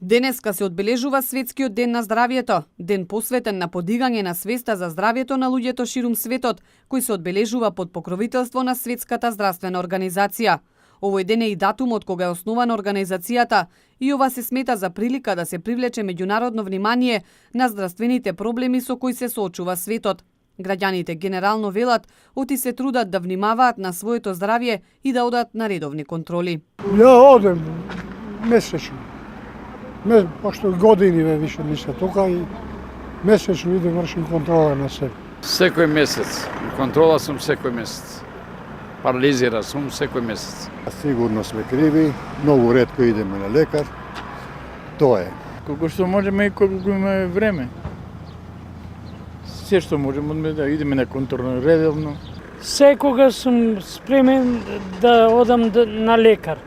Денеска се одбележува Светскиот ден на здравјето, ден посветен на подигање на свеста за здравјето на луѓето ширум светот, кој се одбележува под покровителство на Светската здравствена организација. Овој ден е и датумот кога е основана организацијата и ова се смета за прилика да се привлече меѓународно внимание на здравствените проблеми со кои се соочува светот. Граѓаните генерално велат оти се трудат да внимаваат на своето здравје и да одат на редовни контроли. Ја одем месечно. Пошто години више не се тука и месечно идем вршим контрола на себе. Секој месец. Контрола сум секој месец. Парализира сум секој месец. Сигурно сме криви, многу ретко идеме на лекар. Тоа е. Колку што можеме и колку имаме време. Се што можеме да идеме на контролно редовно. Секогаш сум спремен да одам на лекар.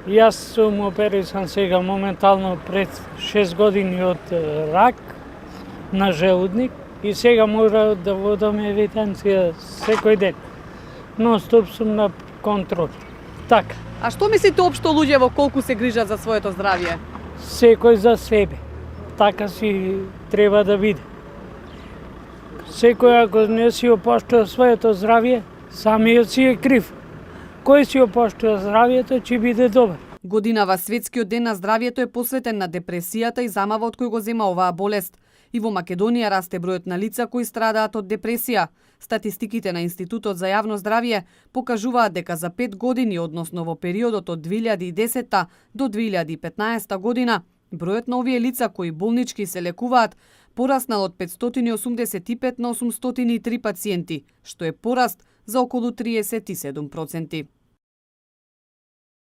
Јас сум оперисан сега моментално пред 6 години од рак на желудник и сега мора да водам евиденција секој ден. Нон-стоп сум на контрол. Така. А што мислите општо луѓе во колку се грижат за своето здравје? Секој за себе. Така си треба да биде. Секој ако не си опоштува своето здравје, самиот си е крив. Кој си опоштува здравјето, ќе биде добар. Годинава Светскиот ден на здравјето е посветен на депресијата и замавот кој го зема оваа болест. И во Македонија расте бројот на лица кои страдаат од депресија. Статистиките на Институтот за јавно здравје покажуваат дека за 5 години, односно во периодот од 2010 до 2015 година, бројот на овие лица кои болнички се лекуваат пораснал од 585 на 803 пациенти, што е пораст за околу 37%.